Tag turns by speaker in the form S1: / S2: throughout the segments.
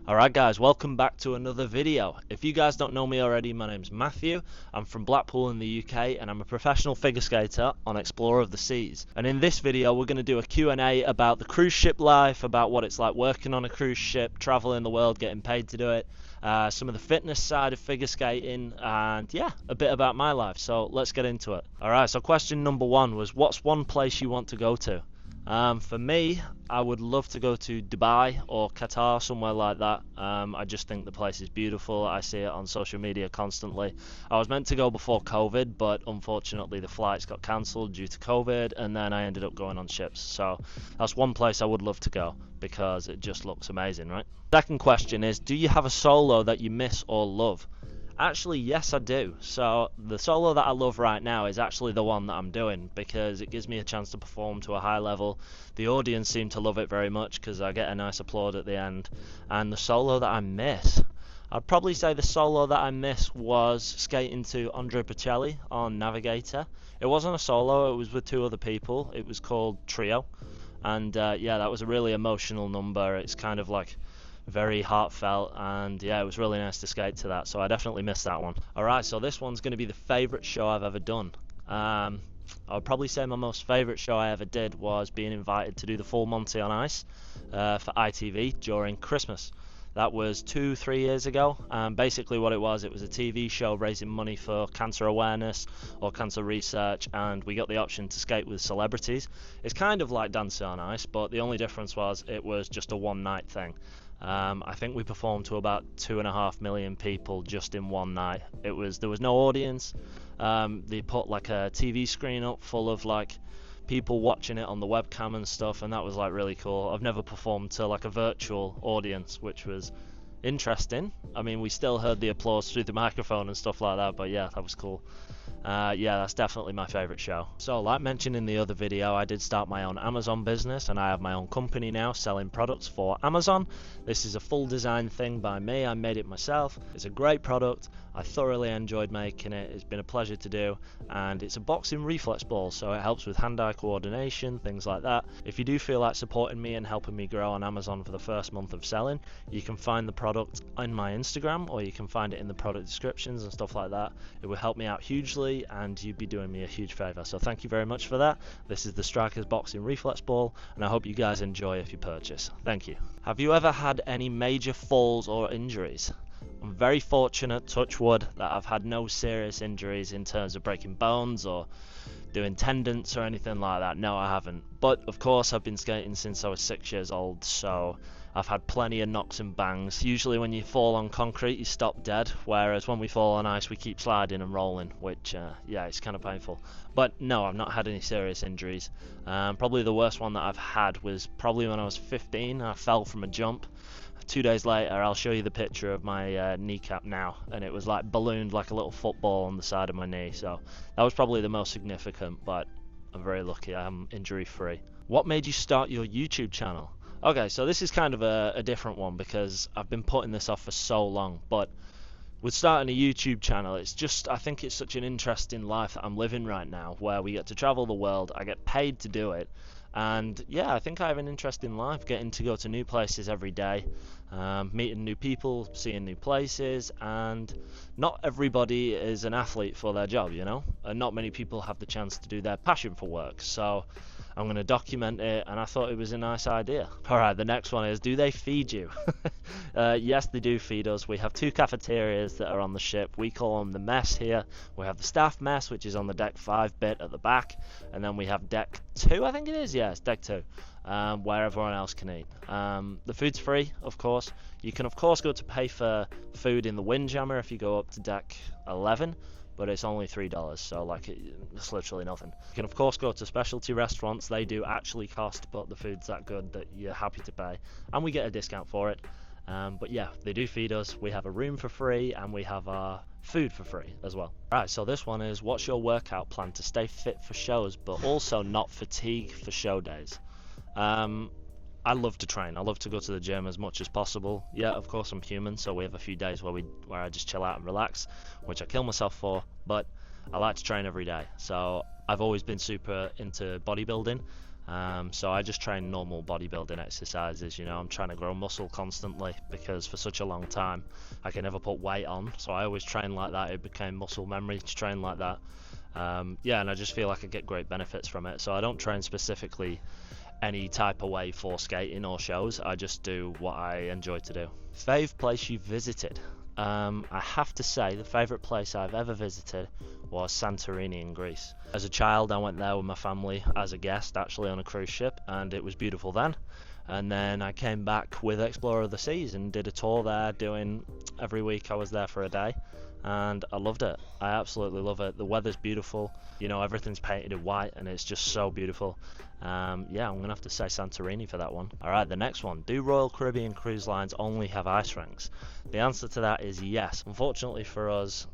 S1: Alright guys, welcome back to another video. If you guys don't know me already, my name's Matthew. I'm from Blackpool in the UK and I'm a professional figure skater on Explorer of the Seas. And in this video we're going to do a Q&A about the cruise ship life, about what it's like working on a cruise ship, traveling the world, getting paid to do it, some of the fitness side of figure skating, and yeah, a bit about my life. So let's get into it. Alright, so question number one was, what's one place you want to go to? For me, I would love to go to Dubai or Qatar, somewhere like that. I just think the place is beautiful. I see it on social media constantly. I was meant to go before COVID, but unfortunately the flights got cancelled due to COVID, and then I ended up going on ships. So that's one place I would love to go because it just looks amazing, right? Second question is, do you have a solo that you miss or love? Actually, yes, I do. So the solo that I love right now is actually the one that I'm doing because it gives me a chance to perform to a high level. The audience seem to love it very much because I get a nice applaud at the end. And the solo that I miss, I'd probably say the solo that I miss was skating to Andre Bocelli on Navigator. It wasn't a solo, it was with two other people. It was called Trio. And yeah, that was a really emotional number. It's kind of like very heartfelt, and yeah, it was really nice to skate to that, so I definitely missed that one. Alright, so this one's going to be the favourite show I've ever done. I would probably say my most favourite show I ever did was being invited to do the full Monty on Ice for ITV during Christmas. That was 2-3 years ago, and basically what it was a TV show raising money for cancer awareness or cancer research, and we got the option to skate with celebrities. It's kind of like Dancing on Ice, but the only difference was it was just a one night thing. I think we performed to about 2.5 million people just in one night. There was no audience. They put like a TV screen up full of like people watching it on the webcam and stuff, and that was like really cool. I've never performed to like a virtual audience, which was interesting. I mean, we still heard the applause through the microphone and stuff like that, but yeah, that was cool. Yeah, that's definitely my favourite show. So like mentioned in the other video, I did start my own Amazon business and I have my own company now selling products for Amazon. This is a full design thing by me. I made it myself. It's a great product. I thoroughly enjoyed making it. It's been a pleasure to do, and it's a boxing reflex ball, so it helps with hand-eye coordination, things like that. If you do feel like supporting me and helping me grow on Amazon for the first month of selling, you can find the product on my Instagram, or you can find it in the product descriptions and stuff like that. It will help me out hugely, and you'd be doing me a huge favor, so thank you very much for that. This is the strikrz boxing reflex ball, and I hope you guys enjoy if you purchase. Thank you. Have you ever had any major falls or injuries? I'm very fortunate, touch wood, that I've had no serious injuries in terms of breaking bones or doing tendons or anything like that. No, I haven't. But of course, I've been skating since I was 6 years old, so I've had plenty of knocks and bangs. Usually when you fall on concrete, you stop dead, whereas when we fall on ice, we keep sliding and rolling, which, yeah, it's kind of painful. But no, I've not had any serious injuries. Probably the worst one that I've had was probably when I was 15. I fell from a jump. 2 days later, I'll show you the picture of my kneecap now, and it was like ballooned like a little football on the side of my knee, so that was probably the most significant, but I'm very lucky I'm injury free. What made you start your YouTube channel? Okay, so this is kind of a different one because I've been putting this off for so long, but with starting a YouTube channel, it's just, I think it's such an interesting life that I'm living right now, where we get to travel the world, I get paid to do it, and yeah, I think I have an interesting life, getting to go to new places every day, meeting new people, seeing new places, and not everybody is an athlete for their job, you know, and not many people have the chance to do their passion for work, so I'm going to document it, and I thought it was a nice idea. Alright, the next one is, do they feed you? Yes, they do feed us. We have 2 cafeterias that are on the ship. We call them the mess here. We have the staff mess, which is on the deck 5 bit at the back, and then we have deck 2, I think it is, yeah, it's deck 2, where everyone else can eat. The food's free, of course. You can, of course, go to pay for food in the Windjammer if you go up to deck 11, but it's only $3, so like it's literally nothing. You can of course go to specialty restaurants. They do actually cost, but the food's that good that you're happy to pay, and we get a discount for it. But yeah, they do feed us. We have a room for free, and we have our food for free as well. Right, so this one is, what's your workout plan to stay fit for shows but also not fatigue for show days? I love to train. I love to go to the gym as much as possible. Yeah, of course I'm human, so we have a few days where I just chill out and relax, which I kill myself for, but I like to train every day. So I've always been super into bodybuilding. So I just train normal bodybuilding exercises. I'm trying to grow muscle constantly because for such a long time I can never put weight on, so I always train like that. It became muscle memory to train like that. And I just feel like I get great benefits from it. So I don't train specifically any type of way for skating or shows. I just do what I enjoy to do. Fave place you visited? I have to say the favourite place I've ever visited was Santorini in Greece. As a child I went there with my family as a guest, actually on a cruise ship, and it was beautiful then. And then I came back with Explorer of the Seas and did a tour there, doing every week I was there for a day, and I loved it. I absolutely love it. The weather's beautiful, everything's painted in white and it's just so beautiful. I'm gonna have to say Santorini for that one. Alright, the next one. Do Royal Caribbean cruise lines only have ice rinks? The answer to that is yes. Unfortunately for us,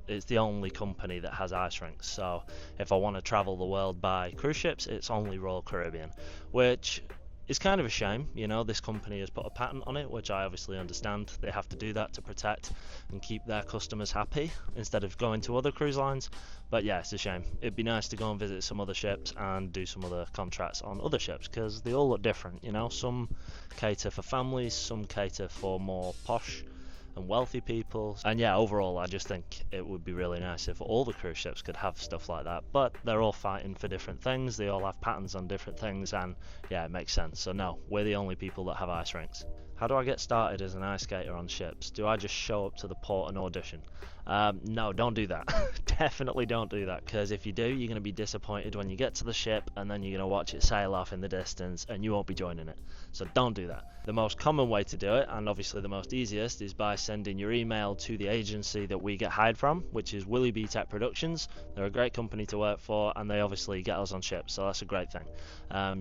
S1: it's the only company that has ice rinks, so if I want to travel the world by cruise ships, it's only Royal Caribbean, which is kind of a shame. This company has put a patent on it, which I obviously understand. They have to do that to protect and keep their customers happy instead of going to other cruise lines. But yeah, it's a shame. It'd be nice to go and visit some other ships and do some other contracts on other ships, because they all look different. Some cater for families, some cater for more posh and wealthy people, and yeah, overall I just think it would be really nice if all the cruise ships could have stuff like that. But they're all fighting for different things, they all have patents on different things, and yeah, it makes sense. So no, we're the only people that have ice rinks. How do I get started as an ice skater on ships? Do I just show up to the port and audition? No, don't do that. Definitely don't do that, because if you do, you're going to be disappointed when you get to the ship, and then you're going to watch it sail off in the distance and you won't be joining it. So don't do that. The most common way to do it, and obviously the most easiest, is by sending your email to the agency that we get hired from, which is Willie B Tech Productions. They're a great company to work for, and they obviously get us on ships, so that's a great thing.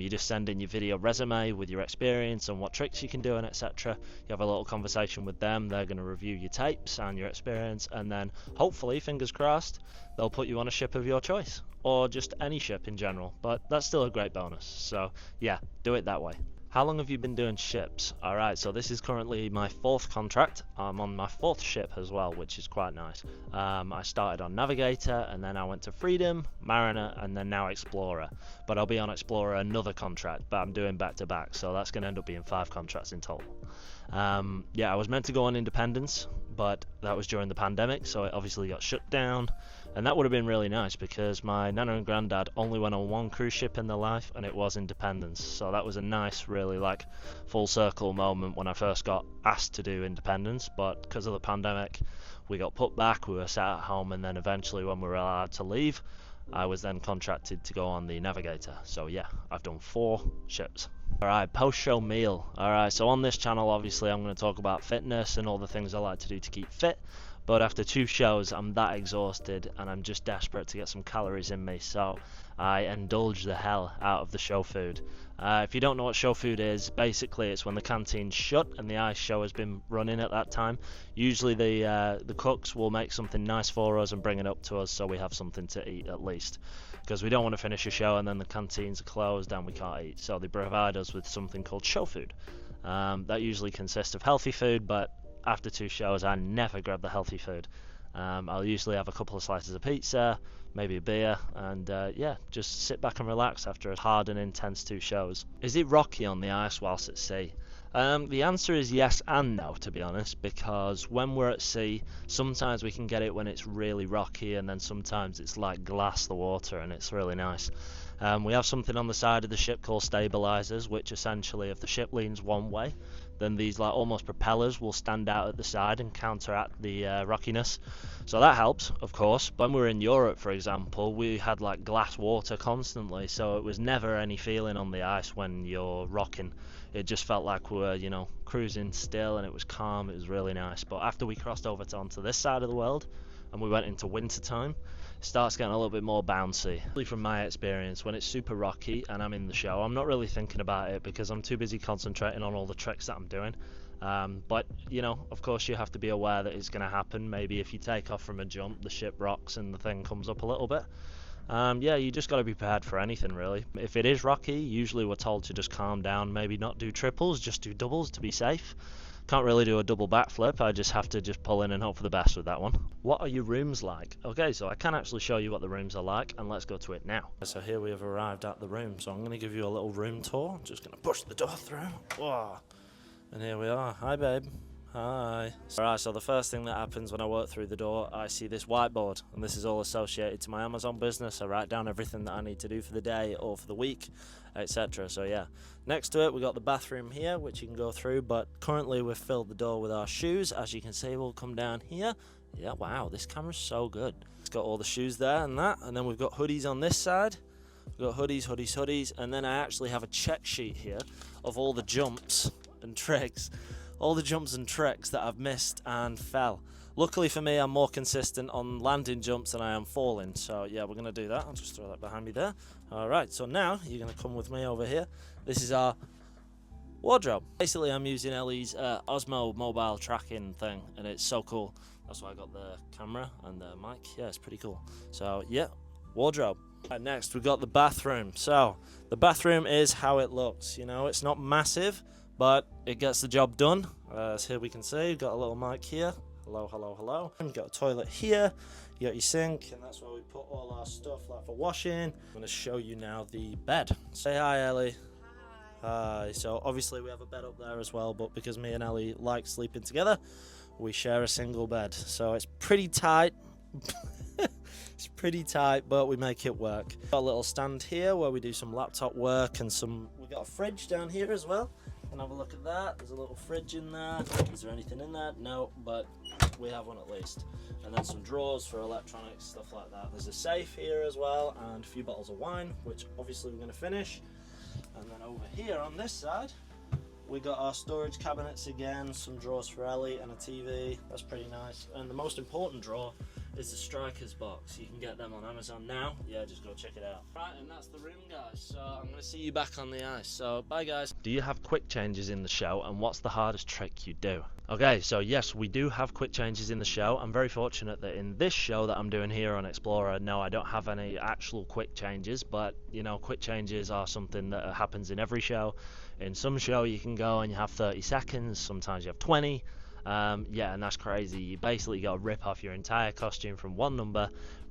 S1: You just send in your video resume with your experience and what tricks you can do and etc. You have a little conversation with them. They're going to review your tapes and your experience, and then hopefully, fingers crossed, they'll put you on a ship of your choice, or just any ship in general, but that's still a great bonus. So yeah, do it that way. How long have you been doing ships? Alright, so this is currently my 4th contract. I'm on my 4th ship as well, which is quite nice. I started on Navigator, and then I went to Freedom, Mariner, and then now Explorer. But I'll be on Explorer another contract, but I'm doing back to back, so that's going to end up being 5 contracts in total. I was meant to go on Independence, but that was during the pandemic, so it obviously got shut down. And that would have been really nice, because my nana and granddad only went on one cruise ship in their life, and it was Independence. So that was a nice, really full circle moment when I first got asked to do Independence. But because of the pandemic, we got put back, we were sat at home, and then eventually when we were allowed to leave, I was then contracted to go on the Navigator. So yeah, I've done 4 ships. Alright, post-show meal. Alright, so on this channel obviously I'm going to talk about fitness and all the things I like to do to keep fit. But after 2 shows, I'm that exhausted and I'm just desperate to get some calories in me, so I indulge the hell out of the show food. If you don't know what show food is, basically it's when the canteen's shut and the ice show has been running at that time. Usually the cooks will make something nice for us and bring it up to us, so we have something to eat at least. Because we don't want to finish a show and then the canteens are closed and we can't eat. So they provide us with something called show food. That usually consists of healthy food, but after 2 shows I never grab the healthy food. I'll usually have a couple of slices of pizza, maybe a beer, and just sit back and relax after a hard and intense 2 shows. Is it rocky on the ice whilst at sea? The answer is yes and no, to be honest, because when we're at sea, sometimes we can get it when it's really rocky, and then sometimes it's like glass, the water, and it's really nice. We have something on the side of the ship called stabilizers, which essentially, if the ship leans one way, then these almost propellers will stand out at the side and counteract the rockiness. So that helps, of course. When we were in Europe, for example, we had glass water constantly, so it was never any feeling on the ice when you're rocking. It just felt like we were, cruising still, and it was calm. It was really nice. But after we crossed over onto this side of the world and we went into winter time, it starts getting a little bit more bouncy. From my experience, when it's super rocky and I'm in the show, I'm not really thinking about it because I'm too busy concentrating on all the tricks that I'm doing. But of course you have to be aware that it's going to happen. Maybe if you take off from a jump, the ship rocks and the thing comes up a little bit. You just got to be prepared for anything, really. If it is rocky, usually we're told to just calm down, maybe not do triples, just do doubles to be safe, Can't really do a double backflip, I just have to just pull in and hope for the best with that one. What are your rooms like? Okay, so I can actually show you what the rooms are like, and let's go to it now. So here we have arrived at the room, so I'm going to give you a little room tour. I'm just going to push the door through. Whoa. And here we are. Hi, babe. Hi. Alright, so the first thing that happens when I walk through the door, I see this whiteboard, and this is all associated to my Amazon business. I write down everything that I need to do for the day or for the week, etc. So yeah, next to it we got the bathroom here, which you can go through, but currently we've filled the door with our shoes. As you can see, we'll come down here. Yeah, wow, this camera's so good. It's got all the shoes there and that, and then we've got hoodies on this side. We've got hoodies, and then I actually have a check sheet here of all the jumps and tricks. All the jumps and tricks that I've missed and fell. Luckily for me, I'm more consistent on landing jumps than I am falling. So yeah, we're gonna do that. I'll just throw that behind me there. All right, so now you're gonna come with me over here. This is our wardrobe. Basically, I'm using Ellie's Osmo mobile tracking thing, and it's so cool. That's why I got the camera and the mic. Yeah, it's pretty cool. So yeah, wardrobe. Right, next we've got the bathroom. So the bathroom is how it looks. You know, it's not massive, but it gets the job done. As here we can see, you've got a little mic here. Hello, hello, hello. You've got a toilet here. You got your sink, and that's where we put all our stuff, like for washing. I'm going to show you now the bed. Say hi, Ellie. Hi. So obviously we have a bed up there as well, but because me and Ellie like sleeping together, we share a single bed. So it's pretty tight. It's pretty tight, but we make it work. Got a little stand here where we do some laptop work, and we got a fridge down here as well. And have a look at that. There's a little fridge in there. Is there anything in there? No, but we have one at least. And then some drawers for electronics, stuff like that. There's a safe here as well, and a few bottles of wine, which obviously we're going to finish. And then over here on this side, we got our storage cabinets again, some drawers for Ellie, and a TV. That's pretty nice. And the most important drawer is the strikrz box. You can get them on Amazon now. Yeah, just go check it out. Right, and that's the room, guys. So I'm going to see you back on the ice. So bye, guys. Do you have quick changes in the show, and what's the hardest trick you do? Okay, so yes, we do have quick changes in the show. I'm very fortunate that in this show that I'm doing here on Explorer, no, I don't have any actual quick changes, but you know, quick changes are something that happens in every show. In some show you can go and you have 30 seconds, sometimes you have 20. Yeah, and that's crazy. You basically got to rip off your entire costume from one number,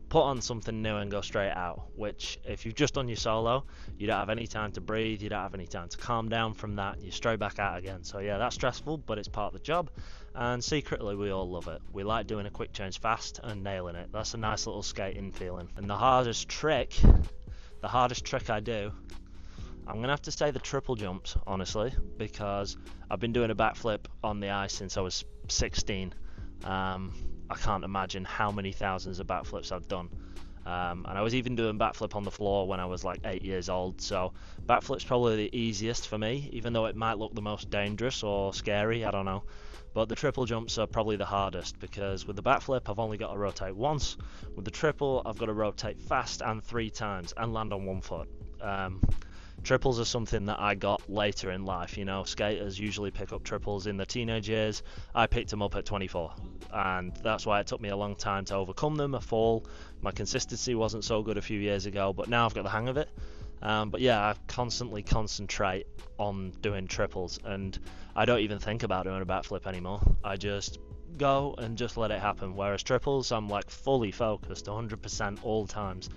S1: put on something new and go straight out, which if you've just done your solo, you don't have any time to breathe, you don't have any time to calm down from that, you're straight back out again. So yeah, that's stressful, but it's part of the job, and secretly we all love it. We like doing a quick change fast and nailing it. That's a nice little skating feeling. And the hardest trick I do, I'm going to have to say the triple jumps, honestly, because I've been doing a backflip on the ice since I was 16. I can't imagine how many thousands of backflips I've done. And I was even doing backflip on the floor when I was like 8 years old. So backflip's probably the easiest for me, even though it might look the most dangerous or scary, I don't know. But the triple jumps are probably the hardest, because with the backflip I've only got to rotate once. With the triple I've got to rotate fast and 3 times and land on 1 foot. Triples are something that I got later in life. You know, skaters usually pick up triples in their teenage years. I picked them up at 24, and that's why it took me a long time to overcome them. A fall, my consistency wasn't so good a few years ago, but now I've got the hang of it. But yeah, I constantly concentrate on doing triples, and I don't even think about doing a backflip anymore. I just go and just let it happen. Whereas triples, I'm like fully focused 100% all times.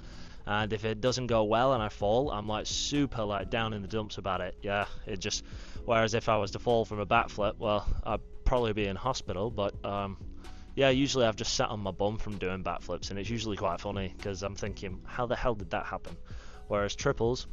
S1: And if it doesn't go well and I fall, I'm like super like down in the dumps about it. Yeah, it just, whereas if I was to fall from a backflip, well, I'd probably be in hospital. But yeah, usually I've just sat on my bum from doing backflips, and it's usually quite funny because I'm thinking, how the hell did that happen? Whereas triples,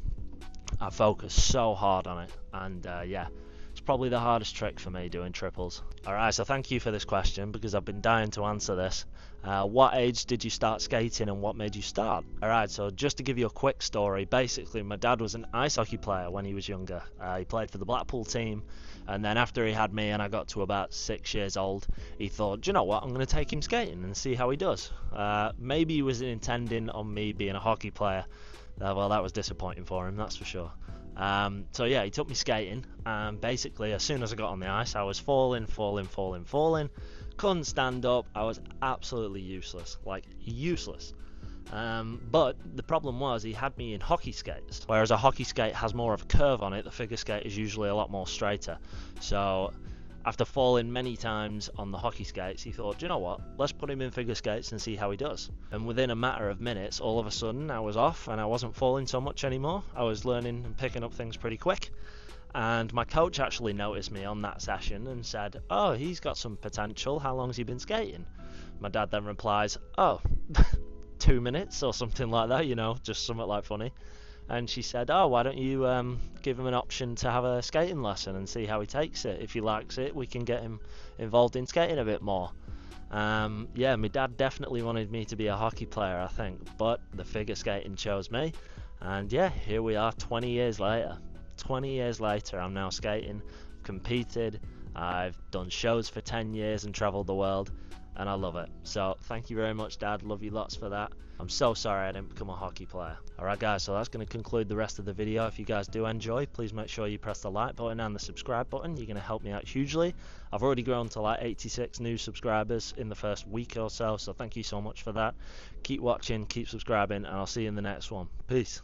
S1: I focus so hard on it, and yeah, it's probably the hardest trick for me, doing triples. Alright, so thank you for this question, because I've been dying to answer this. What age did you start skating, and what made you start? Alright, so just to give you a quick story, basically my dad was an ice hockey player when he was younger. He played for the Blackpool team, and then after he had me and I got to about 6 years old, he thought, do you know what, I'm going to take him skating and see how he does. Maybe he was intending on me being a hockey player. Well, that was disappointing for him, that's for sure. So yeah, he took me skating, and basically as soon as I got on the ice I was falling, couldn't stand up. I was absolutely useless, like useless. But the problem was he had me in hockey skates, whereas a hockey skate has more of a curve on it. The figure skate is usually a lot more straighter. So After falling many times on the hockey skates, he thought, do you know what, let's put him in figure skates and see how he does. And within a matter of minutes, all of a sudden I was off and I wasn't falling so much anymore. I was learning and picking up things pretty quick. And my coach actually noticed me on that session and said, oh, he's got some potential, how long's he been skating? My dad then replies, oh, 2 minutes or something like that, you know, just something like funny. And she said, oh, why don't you give him an option to have a skating lesson and see how he takes it. If he likes it, we can get him involved in skating a bit more. Yeah, my dad definitely wanted me to be a hockey player, I think, but the figure skating chose me. And yeah, here we are 20 years later. 20 years later, I'm now skating, competed, I've done shows for 10 years and travelled the world, and I love it. So thank you very much, Dad, love you lots for that. I'm so sorry I didn't become a hockey player. Alright guys, so that's going to conclude the rest of the video. If you guys do enjoy, please make sure you press the like button and the subscribe button. You're going to help me out hugely. I've already grown to like 86 new subscribers in the first week or so, so thank you so much for that. Keep watching, keep subscribing, and I'll see you in the next one. Peace.